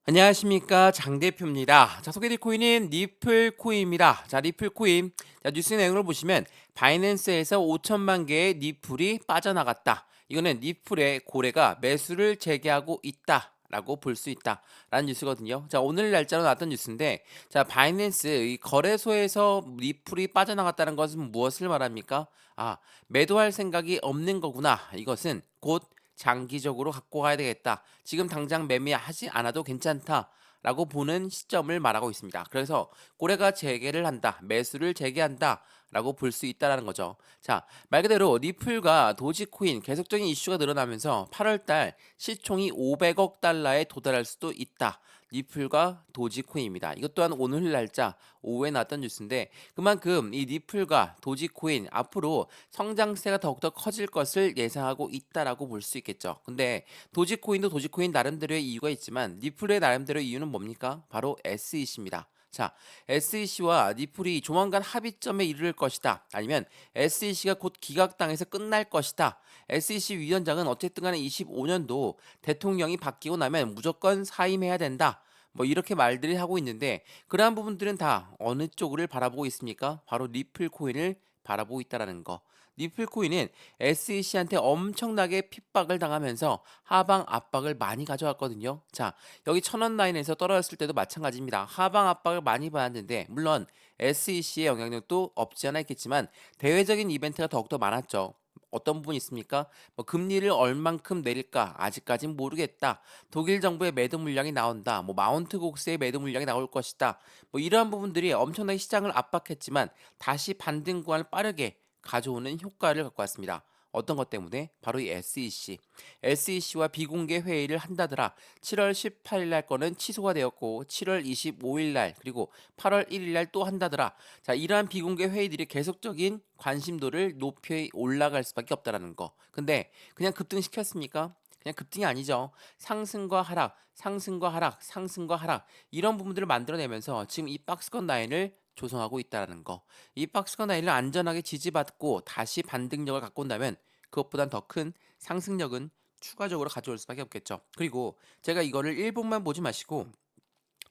안녕하십니까 장 대표입니다. 자 소개드릴 코인은 리플 코인입니다. 자 리플 코인 뉴스 내용을 보시면 바이낸스에서 5천만 개의 리플이 빠져나갔다. 이거는 리플의 고래가 매수를 재개하고 있다. 라고 볼 수 있다라는 뉴스거든요. 자 오늘 날짜로 나왔던 뉴스인데 자 바이낸스 이 거래소에서 리플이 빠져나갔다는 것은 무엇을 말합니까? 아 매도할 생각이 없는 거구나. 이것은 곧 장기적으로 갖고 가야 되겠다. 지금 당장 매매하지 않아도 괜찮다. 라고 보는 시점을 말하고 있습니다. 그래서 고래가 재개를 한다. 매수를 재개한다. 라고 볼 수 있다라는 거죠. 자, 말 그대로 리플과 도지코인 계속적인 이슈가 늘어나면서 8월 달 시총이 500억 달러에 도달할 수도 있다. 리플과 도지코인입니다. 이것 또한 오늘 날짜 오후에 나왔던 뉴스인데 그만큼 이 리플과 도지코인 앞으로 성장세가 더욱더 커질 것을 예상하고 있다라고 볼 수 있겠죠. 근데 도지코인도 도지코인 나름대로의 이유가 있지만 리플의 나름대로의 이유는 뭡니까? 바로 SEC입니다. 자, SEC와 리플이 조만간 합의점에 이를 것이다. 아니면 SEC가 곧 기각당해서 끝날 것이다. SEC 위원장은 어쨌든 간에 25년도 대통령이 바뀌고 나면 무조건 사임해야 된다. 뭐 이렇게 말들이 하고 있는데 그러한 부분들은 다 어느 쪽을 바라보고 있습니까? 바로 리플 코인을 바라보고 있다라는 거. 리플 코인은 SEC한테 엄청나게 핍박을 당하면서 하방 압박을 많이 가져왔거든요. 자, 여기 1,000원 라인에서 떨어졌을 때도 마찬가지입니다. 하방 압박을 많이 받았는데 물론 SEC의 영향력도 없지 않아 있겠지만 대외적인 이벤트가 더욱더 많았죠. 어떤 부분이 있습니까? 뭐 금리를 얼만큼 내릴까 아직까진 모르겠다. 독일 정부의 매도 물량이 나온다. 뭐 마운트 곡스의 매도 물량이 나올 것이다. 뭐 이러한 부분들이 엄청나게 시장을 압박했지만 다시 반등 구간을 빠르게 가져오는 효과를 갖고 왔습니다. 어떤 것 때문에? 바로 이 SEC. SEC와 비공개 회의를 한다더라. 7월 18일 날 거는 취소가 되었고 7월 25일 날 그리고 8월 1일 날 또 한다더라. 자, 이러한 비공개 회의들이 계속적인 관심도를 높여 올라갈 수밖에 없다라는 거. 근데 그냥 급등시켰습니까? 그냥 급등이 아니죠. 상승과 하락, 상승과 하락, 상승과 하락 이런 부분들을 만들어내면서 지금 이 박스권 라인을 조성하고 있다는 거. 이 박스권 라인을 안전하게 지지받고 다시 반등력을 갖고 온다면 그것보단 더 큰 상승력은 추가적으로 가져올 수밖에 없겠죠. 그리고 제가 이거를 1분만 보지 마시고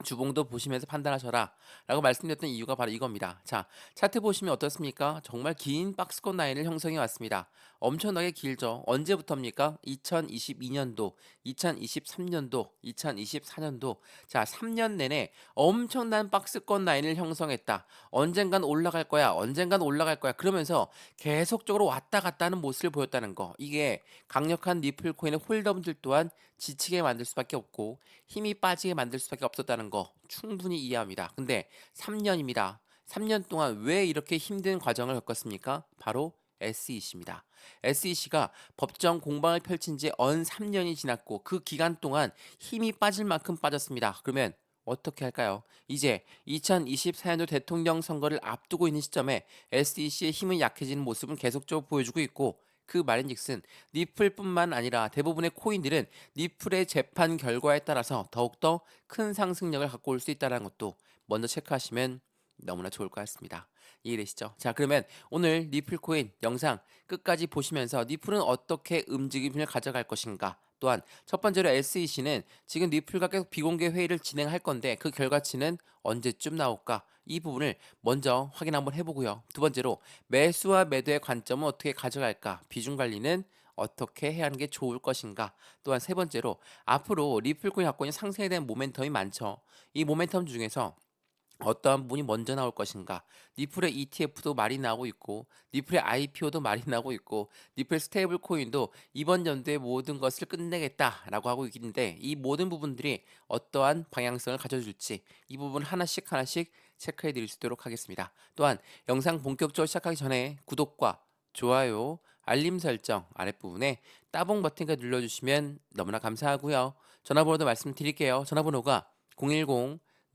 주봉도 보시면서 판단하셔라 라고 말씀드렸던 이유가 바로 이겁니다. 자, 차트 보시면 어떻습니까? 정말 긴 박스권 라인을 형성해 왔습니다. 엄청나게 길죠. 언제부터입니까? 2022년도, 2023년도, 2024년도. 자, 3년 내내 엄청난 박스권 라인을 형성했다. 언젠간 올라갈 거야. 언젠간 올라갈 거야. 그러면서 계속적으로 왔다 갔다 하는 모습을 보였다는 거. 이게 강력한 리플 코인의 홀더분들 또한 지치게 만들 수밖에 없고 힘이 빠지게 만들 수밖에 없었다는 거 충분히 이해합니다. 근데 3년입니다. 3년 동안 왜 이렇게 힘든 과정을 겪었습니까? 바로 SEC입니다. SEC가 법정 공방을 펼친 지 언 3년이 지났고 그 기간 동안 힘이 빠질 만큼 빠졌습니다. 그러면 어떻게 할까요? 이제 2024년도 대통령 선거를 앞두고 있는 시점에 SEC의 힘은 약해지는 모습은 계속적으로 보여주고 있고 그 말인즉슨 리플뿐만 아니라 대부분의 코인들은 리플의 재판 결과에 따라서 더욱더 큰 상승력을 갖고 올 수 있다는 것도 먼저 체크하시면 너무나 좋을 것 같습니다. 이해되시죠? 자, 그러면 오늘 리플 코인 영상 끝까지 보시면서 리플은 어떻게 움직임을 가져갈 것인가? 또한 첫 번째로 SEC는 지금 리플과 계속 비공개 회의를 진행할 건데 그 결과치는 언제쯤 나올까? 이 부분을 먼저 확인 한번 해보고요. 두 번째로 매수와 매도의 관점은 어떻게 가져갈까? 비중 관리는 어떻게 해야 하는 게 좋을 것인가? 또한 세 번째로 앞으로 리플코인 갖고 있는 상승에 대한 모멘텀이 많죠. 이 모멘텀 중에서 어떠한 분이 먼저 나올 것인가? 리플의 ETF도 말이 나오고 있고, 리플의 IPO도 말이 나오고 있고, 리플의 스테이블 코인도 이번 연도에 모든 것을 끝내겠다라고 하고 있는데, 이 모든 부분들이 어떠한 방향성을 가져줄지 이 부분 하나씩 하나씩 체크해 드릴 수 있도록 하겠습니다. 또한 영상 본격적으로 시작하기 전에 구독과 좋아요, 알림 설정 아랫부분에 따봉 버튼까지 눌러주시면 너무나 감사하고요. 전화번호도 말씀드릴게요. 전화번호가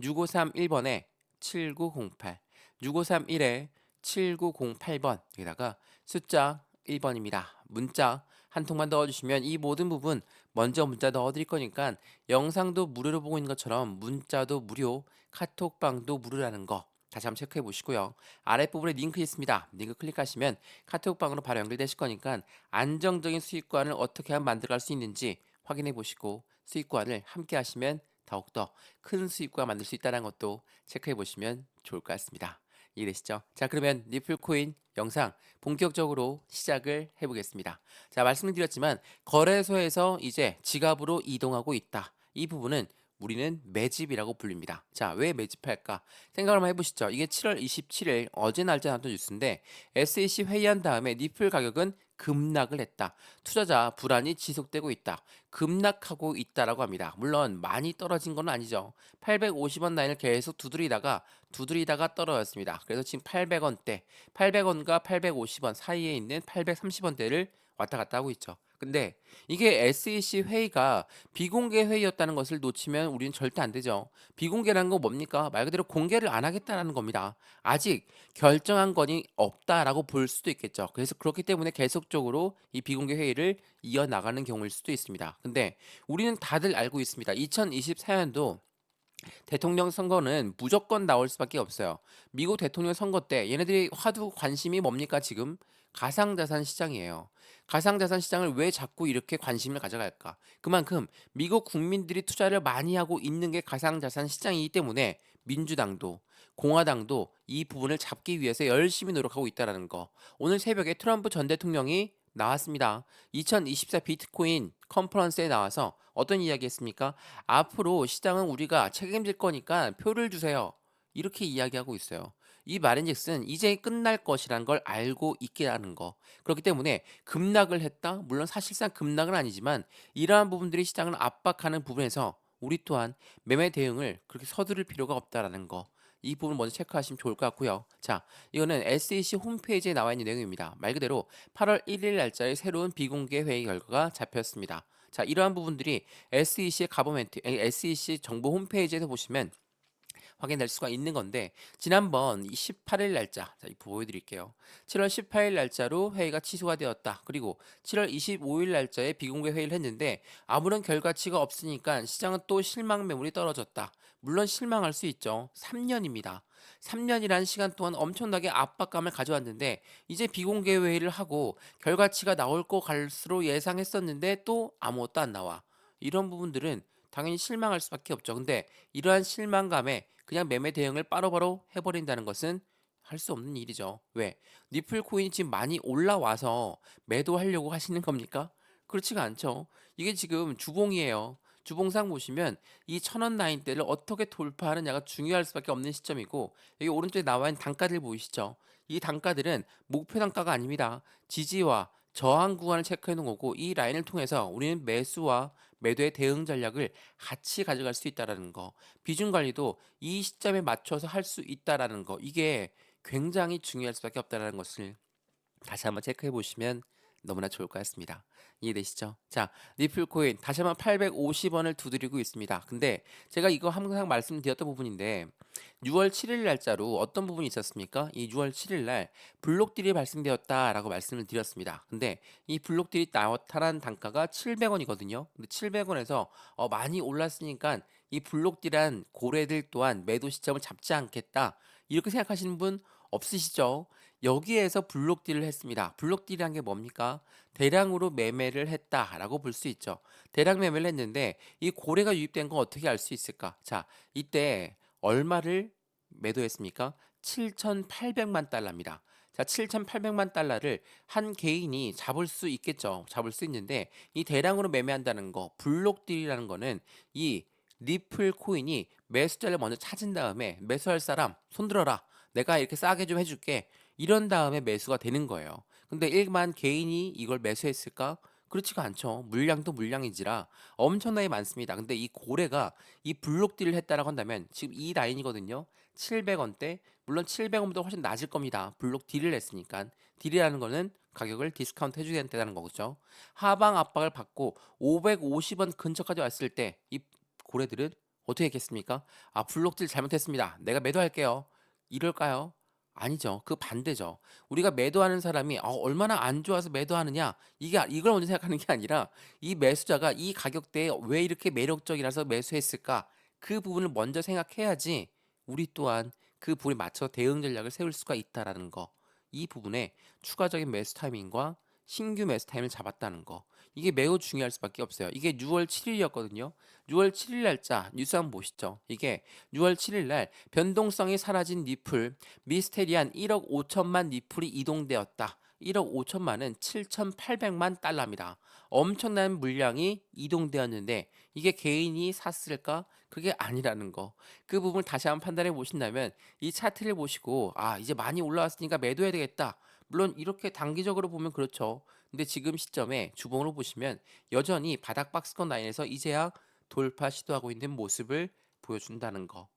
010-6531번에 7908 6531에 7908번 여기다가 숫자 1번입니다. 문자 한 통만 넣어주시면 이 모든 부분 먼저 문자 넣어드릴 거니까 영상도 무료로 보고 있는 것처럼 문자도 무료, 카톡방도 무료라는 거 다시 한번 체크해 보시고요. 아랫부분에 링크 있습니다. 링크 클릭하시면 카톡방으로 바로 연결되실 거니까 안정적인 수익관을 어떻게 하면 만들어갈 수 있는지 확인해 보시고 수익관을 함께 하시면 더욱더 큰 수익과 만들 수 있다는 것도 체크해 보시면 좋을 것 같습니다. 이해되시죠? 자, 그러면 리플코인 영상 본격적으로 시작을 해보겠습니다. 자, 말씀을 드렸지만 거래소에서 이제 지갑으로 이동하고 있다. 이 부분은 우리는 매집이라고 불립니다. 자, 왜 매집할까? 생각을 한번 해보시죠. 이게 7월 27일 어제 날짜 나왔던 뉴스인데 SEC 회의한 다음에 니플 가격은 급락을 했다. 투자자 불안이 지속되고 있다. 급락하고 있다라고 합니다. 물론 많이 떨어진 건 아니죠. 850원 라인을 계속 두드리다가 떨어졌습니다. 그래서 지금 800원대, 800원과 850원 사이에 있는 830원대를 왔다 갔다 하고 있죠. 근데 이게 SEC 회의가 비공개 회의였다는 것을 놓치면 우리는 절대 안 되죠. 비공개라는 건 뭡니까? 말 그대로 공개를 안 하겠다라는 겁니다. 아직 결정한 건이 없다라고 볼 수도 있겠죠. 그래서 그렇기 때문에 계속적으로 이 비공개 회의를 이어나가는 경우일 수도 있습니다. 근데 우리는 다들 알고 있습니다. 2024년도 대통령 선거는 무조건 나올 수밖에 없어요. 미국 대통령 선거 때 얘네들이 화두 관심이 뭡니까 지금? 가상자산 시장이에요. 가상자산 시장을 왜 자꾸 이렇게 관심을 가져갈까? 그만큼 미국 국민들이 투자를 많이 하고 있는 게 가상자산 시장이기 때문에 민주당도 공화당도 이 부분을 잡기 위해서 열심히 노력하고 있다는 거. 오늘 새벽에 트럼프 전 대통령이 나왔습니다. 2024 비트코인 컨퍼런스에 나와서 어떤 이야기 했습니까? 앞으로 시장은 우리가 책임질 거니까 표를 주세요. 이렇게 이야기하고 있어요. 이 말인즉슨 이제 끝날 것이라는 걸 알고 있게라는 거. 그렇기 때문에 급락을 했다. 물론 사실상 급락은 아니지만 이러한 부분들이 시장을 압박하는 부분에서 우리 또한 매매 대응을 그렇게 서두를 필요가 없다라는 거. 이 부분 먼저 체크하시면 좋을 것 같고요. 자, 이거는 SEC 홈페이지에 나와 있는 내용입니다. 말 그대로 8월 1일 날짜의 새로운 비공개 회의 결과가 잡혔습니다. 자, 이러한 부분들이 SEC의 SEC 정보 홈페이지에서 보시면 확인될 수가 있는 건데 지난번 18일 날짜 자, 보여드릴게요. 7월 18일 날짜로 회의가 취소가 되었다. 그리고 7월 25일 날짜에 비공개 회의를 했는데 아무런 결과치가 없으니까 시장은 또 실망 매물이 떨어졌다. 물론 실망할 수 있죠. 3년입니다. 3년이라는 시간 동안 엄청나게 압박감을 가져왔는데 이제 비공개 회의를 하고 결과치가 나올 거 갈수록 예상했었는데 또 아무것도 안 나와. 이런 부분들은 당연히 실망할 수밖에 없죠. 근데 이러한 실망감에 그냥 매매 대응을 바로바로 해버린다는 것은 할 수 없는 일이죠. 왜? 니플 코인이 지금 많이 올라와서 매도하려고 하시는 겁니까? 그렇지가 않죠. 이게 지금 주봉이에요. 주봉상 보시면 이 1,000원 라인대를 어떻게 돌파하느냐가 중요할 수밖에 없는 시점이고 여기 오른쪽에 나와 있는 단가들 보이시죠? 이 단가들은 목표 단가가 아닙니다. 지지와 저항 구간을 체크해 놓은 거고 이 라인을 통해서 우리는 매수와 매도의 대응 전략을 같이 가져갈 수 있다라는 거. 비중 관리도 이 시점에 맞춰서 할 수 있다라는 거. 이게 굉장히 중요할 수밖에 없다라는 것을 다시 한번 체크해 보시면 너무나 좋을 것 같습니다. 이해되시죠? 자, 리플코인 다시 한번 850원을 두드리고 있습니다. 근데 제가 이거 항상 말씀드렸던 부분인데 6월 7일 날짜로 어떤 부분이 있었습니까? 이 6월 7일 날 블록딜이 발생되었다라고 말씀을 드렸습니다. 근데 이 블록딜이 나타난 단가가 700원이거든요. 근데 700원에서 많이 올랐으니까 이 블록딜한 고래들 또한 매도 시점을 잡지 않겠다. 이렇게 생각하시는 분 없으시죠? 여기에서 블록딜을 했습니다. 블록딜이란 게 뭡니까? 대량으로 매매를 했다라고 볼 수 있죠. 대량 매매를 했는데 이 고래가 유입된 건 어떻게 알 수 있을까? 자, 이때 얼마를 매도했습니까? 7,800만 달러입니다. 자, 7,800만 달러를 한 개인이 잡을 수 있겠죠. 잡을 수 있는데 이 대량으로 매매한다는 거, 블록딜이라는 거는 이 리플 코인이 매수자를 먼저 찾은 다음에 매수할 사람 손들어라. 내가 이렇게 싸게 좀 해줄게. 이런 다음에 매수가 되는 거예요. 근데 일반 개인이 이걸 매수했을까? 그렇지가 않죠. 물량도 물량인지라 엄청나게 많습니다. 근데 이 고래가 이 블록딜을 했다라고 한다면 지금 이 라인이거든요. 700원대. 물론 700원보다 훨씬 낮을 겁니다. 블록딜을 했으니까. 딜이라는 거는 가격을 디스카운트 해주게 된다는 거죠. 하방 압박을 받고 550원 근처까지 왔을 때 이 고래들은 어떻게 했겠습니까? 아, 블록딜 잘못했습니다. 내가 매도할게요. 이럴까요? 아니죠. 그 반대죠. 우리가 매도하는 사람이 얼마나 안 좋아서 매도하느냐 이걸 먼저 생각하는 게 아니라 이 매수자가 이 가격대에 왜 이렇게 매력적이라서 매수했을까 그 부분을 먼저 생각해야지 우리 또한 그 부분에 맞춰 대응 전략을 세울 수가 있다라는 거. 이 부분에 추가적인 매수 타이밍과 신규 매수 타임을 잡았다는 거. 이게 매우 중요할 수밖에 없어요. 이게 6월 7일이었거든요. 6월 7일 날짜 뉴스 한번 보시죠. 이게 6월 7일 날 변동성이 사라진 니플 미스테리한 1억 5천만 니플이 이동되었다. 1억 5천만은 7,800만 달러입니다. 엄청난 물량이 이동되었는데 이게 개인이 샀을까? 그게 아니라는 거. 그 부분을 다시 한번 판단해 보신다면 이 차트를 보시고 아 이제 많이 올라왔으니까 매도해야 되겠다. 물론 이렇게 단기적으로 보면 그렇죠. 근데 지금 시점에 주봉으로 보시면 여전히 바닥 박스권 라인에서 이제야 돌파 시도하고 있는 모습을 보여준다는 거.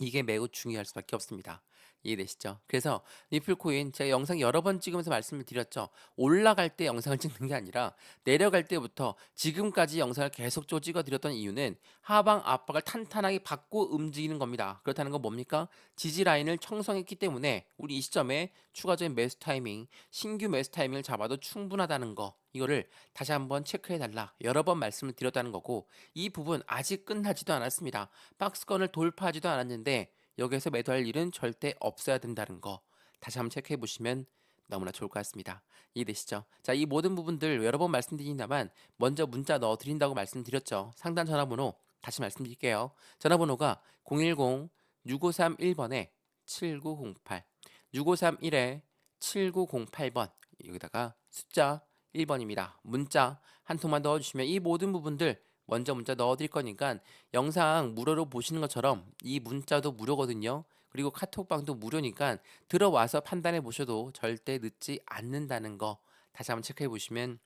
이게 매우 중요할 수밖에 없습니다. 이해되시죠? 그래서 리플코인 제가 영상 여러 번 찍으면서 말씀을 드렸죠. 올라갈 때 영상을 찍는 게 아니라 내려갈 때부터 지금까지 영상을 계속적으로 찍어드렸던 이유는 하방 압박을 탄탄하게 받고 움직이는 겁니다. 그렇다는 건 뭡니까? 지지 라인을 청성했기 때문에 우리 이 시점에 추가적인 매수 타이밍, 신규 매수 타이밍을 잡아도 충분하다는 거. 이거를 다시 한번 체크해달라. 여러 번 말씀을 드렸다는 거고 이 부분 아직 끝나지도 않았습니다. 박스권을 돌파하지도 않았는데 여기서 매도할 일은 절대 없어야 된다는 거 다시 한번 체크해 보시면 너무나 좋을 것 같습니다. 이해되시죠? 자, 이 모든 부분들 여러 번 말씀드립니다만 먼저 문자 넣어드린다고 말씀드렸죠. 상단 전화번호 다시 말씀드릴게요. 전화번호가 010-6531번에 7908 6531에 7908번 여기다가 숫자 1번입니다. 문자 한 통만 넣어주시면 이 모든 부분들 먼저 문자 넣어드릴 거니까 영상 무료로 보시는 것처럼 이 문자도 무료거든요. 그리고 카톡방도 무료니까 들어와서 판단해 보셔도 절대 늦지 않는다는 거 다시 한번 체크해 보시면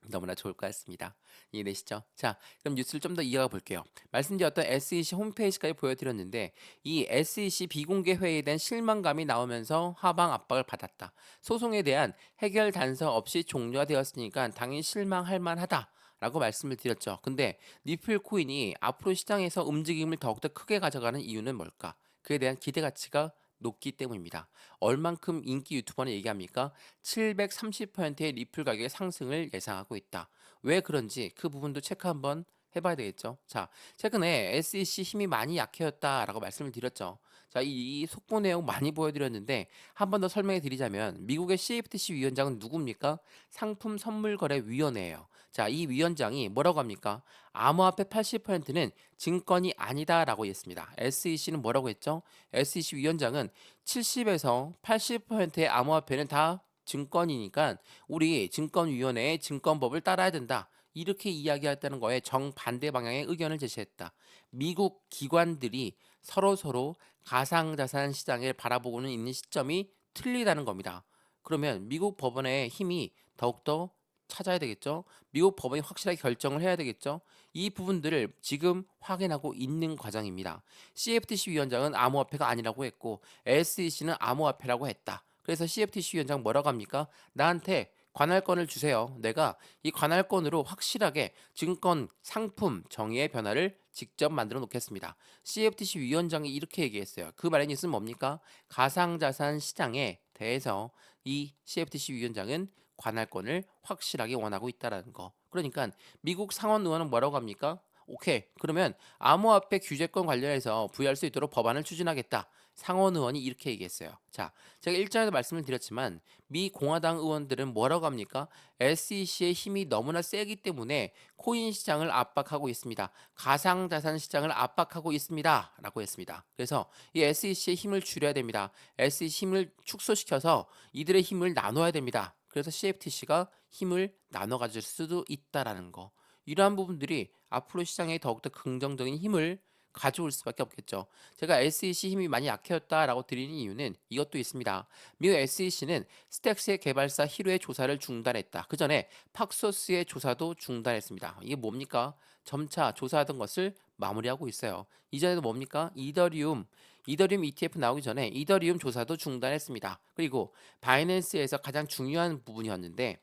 너무나 좋을 것 같습니다. 이해되시죠? 자, 그럼 뉴스를 좀 더 이어가 볼게요. 말씀드렸던 SEC 홈페이지까지 보여드렸는데 이 SEC 비공개 회의에 대한 실망감이 나오면서 하방 압박을 받았다. 소송에 대한 해결 단서 없이 종료가 되었으니까 당연히 실망할 만하다. 라고 말씀을 드렸죠. 근데 리플 코인이 앞으로 시장에서 움직임을 더욱더 크게 가져가는 이유는 뭘까? 그에 대한 기대 가치가 높기 때문입니다. 얼만큼 인기 유튜버는 얘기합니까? 730%의 리플 가격의 상승을 예상하고 있다. 왜 그런지 그 부분도 체크 한번 해봐야 되겠죠. 자, 최근에 SEC 힘이 많이 약해졌다라고 말씀을 드렸죠. 자, 이 속보 내용 많이 보여드렸는데 한 번 더 설명해 드리자면 미국의 CFTC 위원장은 누굽니까? 상품 선물 거래 위원회예요. 자, 이 위원장이 뭐라고 합니까? 암호화폐 80%는 증권이 아니다라고 했습니다. SEC는 뭐라고 했죠? SEC 위원장은 70에서 80%의 암호화폐는 다 증권이니까 우리 증권위원회의 증권법을 따라야 된다. 이렇게 이야기했다는 거에 정반대 방향의 의견을 제시했다. 미국 기관들이 서로 가상자산 시장을 바라보고는 있는 시점이 틀리다는 겁니다. 그러면 미국 법원의 힘이 더욱더 찾아야 되겠죠. 미국 법원이 확실하게 결정을 해야 되겠죠. 이 부분들을 지금 확인하고 있는 과정입니다. CFTC 위원장은 암호화폐가 아니라고 했고 SEC는 암호화폐라고 했다. 그래서 CFTC 위원장 뭐라고 합니까? 나한테 관할권을 주세요. 내가 이 관할권으로 확실하게 증권 상품 정의의 변화를 직접 만들어 놓겠습니다. CFTC 위원장이 이렇게 얘기했어요. 그 말의 뜻은 뭡니까? 가상자산 시장에 대해서 이 CFTC 위원장은 관할권을 확실하게 원하고 있다라는 거. 그러니까 미국 상원 의원은 뭐라고 합니까? 오케이. 그러면 암호화폐 규제권 관련해서 부여할 수 있도록 법안을 추진하겠다. 상원 의원이 이렇게 얘기했어요. 자, 제가 일전에도 말씀을 드렸지만 미 공화당 의원들은 뭐라고 합니까? SEC의 힘이 너무나 세기 때문에 코인 시장을 압박하고 있습니다. 가상자산 시장을 압박하고 있습니다. 라고 했습니다. 그래서 이 SEC의 힘을 줄여야 됩니다. SEC 힘을 축소시켜서 이들의 힘을 나눠야 됩니다. 그래서 CFTC가 힘을 나눠 가질 수도 있다라는 거. 이러한 부분들이 앞으로 시장에 더욱더 긍정적인 힘을 가져올 수밖에 없겠죠. 제가 SEC 힘이 많이 약해졌다라고 드리는 이유는 이것도 있습니다. 미국 SEC는 스택스의 개발사 히로의 조사를 중단했다. 그 전에 팍소스의 조사도 중단했습니다. 이게 뭡니까? 점차 조사하던 것을 마무리하고 있어요. 이전에도 뭡니까? 이더리움 ETF 나오기 전에 이더리움 조사도 중단했습니다. 그리고 바이낸스에서 가장 중요한 부분이었는데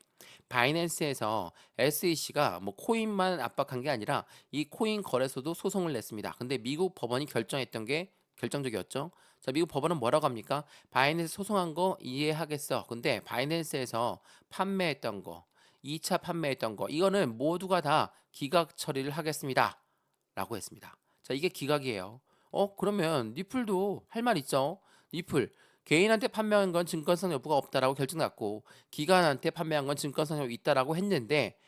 바이낸스에서 SEC가 뭐 코인만 압박한 게 아니라 이 코인 거래소도 소송을 냈습니다. 근데 미국 법원이 결정했던 게 결정적이었죠. 자, 미국 법원은 뭐라고 합니까? 바이낸스 소송한 거 이해하겠어. 근데 바이낸스에서 판매했던 거, 2차 판매했던 거, 이거는 모두가 다 기각 처리를 하겠습니다. 라고 했습니다. 자, 이게 기각이에요. 그러면 리플도 할 말 있죠? 리플 개인한테 판매한 건 증권성 여부가 없다라고 결정났고 기관한테 판매한 건 증권성 여부 있다라고 했는데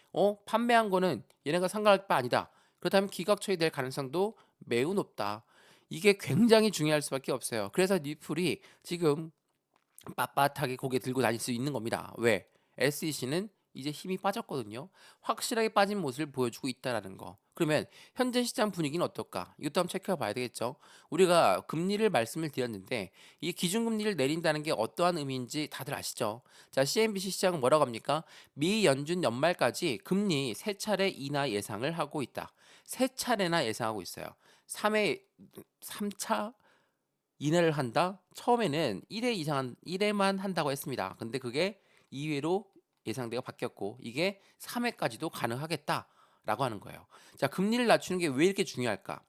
판매한 거는 얘네가 상관할 바 아니다. 그렇다면 기각 처리될 가능성도 매우 높다. 이게 굉장히 중요할 수밖에 없어요. 그래서 리플이 지금 빳빳하게 고개 들고 다닐 수 있는 겁니다. 왜? SEC는 이제 힘이 빠졌거든요. 확실하게 빠진 모습을 보여주고 있다라는 거. 그러면 현재 시장 분위기는 어떨까? 이것도 한번 체크해 봐야 되겠죠. 우리가 금리를 말씀을 드렸는데 이 기준금리를 내린다는 게 어떠한 의미인지 다들 아시죠? 자, CNBC 시장은 뭐라고 합니까? 미 연준 연말까지 금리 세 차례 인하 예상을 하고 있다. 세 차례나 예상하고 있어요. 3회 3차 인하를 한다? 처음에는 1회 이상 1회만 한다고 했습니다. 근데 그게 2회로 예상대가 바뀌었고 이게 3회까지도 가능하겠다라고 하는 거예요. 자, 금리를 낮추는 게 왜 이렇게 중요할까?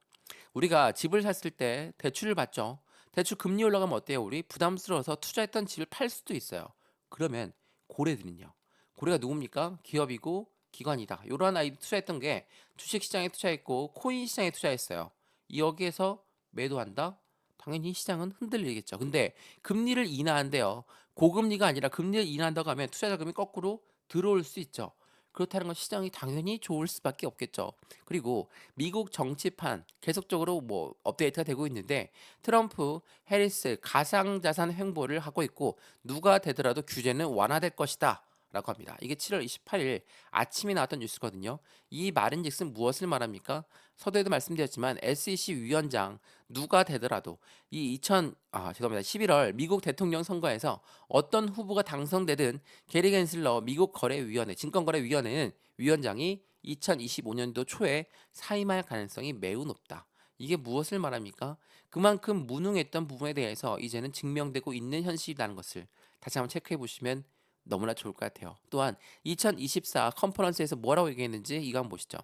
우리가 집을 샀을 때 대출을 받죠. 대출 금리 올라가면 어때요? 우리 부담스러워서 투자했던 집을 팔 수도 있어요. 그러면 고래들은요. 고래가 누굽니까? 기업이고 기관이다. 이러한 아이 투자했던 게 주식 시장에 투자했고 코인 시장에 투자했어요. 여기에서 매도한다? 당연히 시장은 흔들리겠죠. 근데 금리를 인하한대요. 고금리가 아니라 금리를 인하한다고 하면 투자 자금이 거꾸로 들어올 수 있죠. 그렇다는 건 시장이 당연히 좋을 수밖에 없겠죠. 그리고 미국 정치판 계속적으로 뭐 업데이트가 되고 있는데 트럼프, 해리스 가상자산 횡보를 하고 있고 누가 되더라도 규제는 완화될 것이다. 라고 합니다. 이게 7월 28일 아침에 나왔던 뉴스거든요. 이 말인즉슨 무엇을 말합니까? 서두에도 말씀드렸지만 SEC 위원장 누가 되더라도 죄송합니다. 11월 미국 대통령 선거에서 어떤 후보가 당선되든 게리 겐슬러 미국 거래위원회 증권거래위원회는 위원장이 2025년도 초에 사임할 가능성이 매우 높다. 이게 무엇을 말합니까? 그만큼 무능했던 부분에 대해서 이제는 증명되고 있는 현실이라는 것을 다시 한번 체크해 보시면 너무나 좋을 것 같아요. 또한 2024 컨퍼런스에서 뭐라고 얘기했는지 이거 한번 보시죠.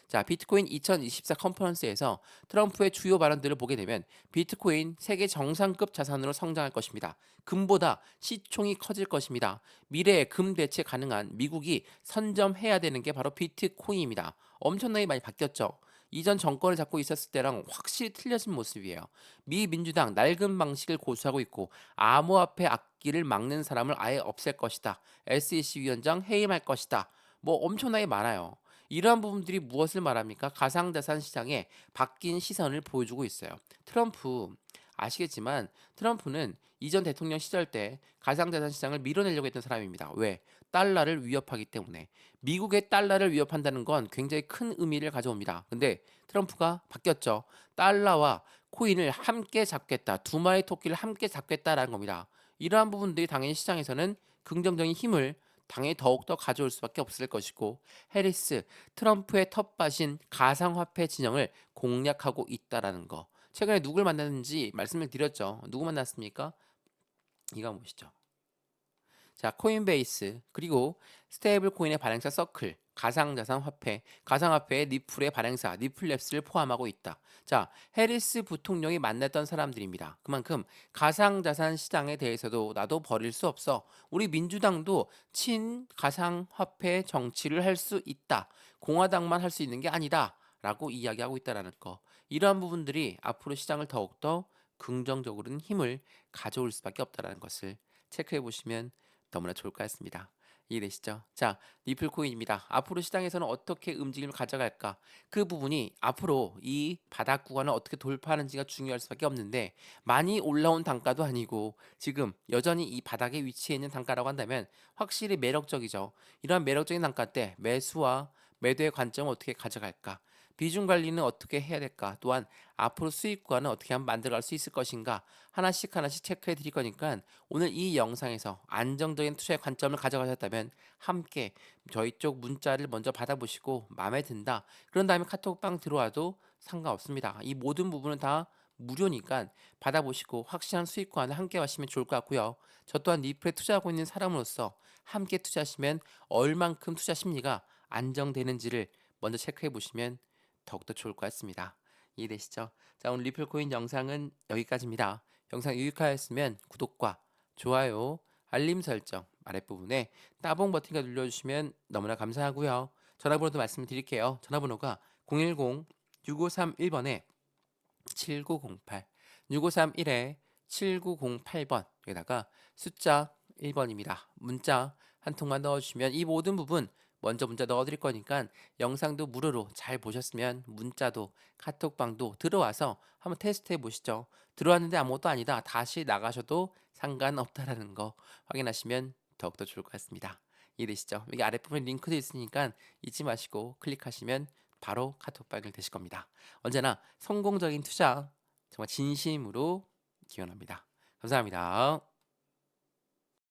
자, 비트코인 2024 컨퍼런스에서 트럼프의 주요 발언들을 보게 되면 비트코인 세계 정상급 자산으로 성장할 것입니다. 금보다 시총이 커질 것입니다. 미래에 금 대체 가능한 미국이 선점해야 되는 게 바로 비트코인입니다. 엄청나게 많이 바뀌었죠. 이전 정권을 잡고 있었을 때랑 확실히 틀려진 모습이에요. 미 민주당 낡은 방식을 고수하고 있고 암호화폐 악기를 막는 사람을 아예 없앨 것이다. SEC 위원장 해임할 것이다. 뭐 엄청나게 많아요. 이러한 부분들이 무엇을 말합니까? 가상자산 시장에 바뀐 시선을 보여주고 있어요. 트럼프 아시겠지만 트럼프는 이전 대통령 시절 때 가상자산 시장을 밀어내려고 했던 사람입니다. 왜? 달러를 위협하기 때문에. 미국의 달러를 위협한다는 건 굉장히 큰 의미를 가져옵니다. 근데 트럼프가 바뀌었죠. 달러와 코인을 함께 잡겠다. 두 마리 토끼를 함께 잡겠다라는 겁니다. 이러한 부분들이 당연히 시장에서는 긍정적인 힘을 당연히 더욱더 가져올 수밖에 없을 것이고 해리스, 트럼프의 텃밭인 가상화폐 진영을 공략하고 있다라는 거. 최근에 누굴 만났는지 말씀을 드렸죠. 누구 만났습니까? 이거 한번 보시죠. 자, 코인베이스, 그리고 스테이블 코인의 발행사 서클, 가상자산 화폐, 가상화폐의 리플의 발행사, 리플랩스를 포함하고 있다. 자, 해리스 부통령이 만났던 사람들입니다. 그만큼 가상자산 시장에 대해서도 나도 버릴 수 없어. 우리 민주당도 친 가상화폐 정치를 할 수 있다. 공화당만 할 수 있는 게 아니다. 라고 이야기하고 있다라는 거. 이러한 부분들이 앞으로 시장을 더욱더 긍정적으로는 힘을 가져올 수밖에 없다라는 것을 체크해 보시면 너무나 좋을 것 같습니다. 이해되시죠? 자, 리플 코인입니다. 앞으로 시장에서는 어떻게 움직임을 가져갈까? 그 부분이 앞으로 이 바닥 구간을 어떻게 돌파하는지가 중요할 수밖에 없는데 많이 올라온 단가도 아니고 지금 여전히 이 바닥에 위치해 있는 단가라고 한다면 확실히 매력적이죠. 이러한 매력적인 단가 때 매수와 매도의 관점을 어떻게 가져갈까? 비중 관리는 어떻게 해야 될까? 또한 앞으로 수익 구간은 어떻게 하면 만들어갈 수 있을 것인가? 하나씩 하나씩 체크해 드릴 거니까 오늘 이 영상에서 안정적인 투자의 관점을 가져가셨다면 함께 저희 쪽 문자를 먼저 받아보시고 마음에 든다. 그런 다음에 카톡방 들어와도 상관없습니다. 이 모든 부분은 다 무료니까 받아보시고 확실한 수익 구간을 함께 하시면 좋을 것 같고요. 저 또한 리플에 투자하고 있는 사람으로서 함께 투자하시면 얼만큼 투자 심리가 안정되는지를 먼저 체크해 보시면 더욱더 좋을 것 같습니다. 이해되시죠? 자, 오늘 리플코인 영상은 여기까지입니다. 영상 유익하였으면 구독과 좋아요, 알림 설정 아랫부분에 따봉 버튼을 눌러주시면 너무나 감사하고요. 전화번호도 말씀드릴게요. 전화번호가 010-6531번에 7908, 6531에 7908번, 여기다가 숫자 1번입니다. 문자 한 통만 넣어주시면 이 모든 부분 먼저 문자 넣어드릴 거니까 영상도 무료로 잘 보셨으면 문자도 카톡방도 들어와서 한번 테스트 해보시죠. 들어왔는데 아무것도 아니다. 다시 나가셔도 상관없다라는 거 확인하시면 더욱더 좋을 것 같습니다. 이해되시죠? 여기 아랫부분에 링크도 있으니까 잊지 마시고 클릭하시면 바로 카톡방 연결되실 겁니다. 언제나 성공적인 투자 정말 진심으로 기원합니다. 감사합니다.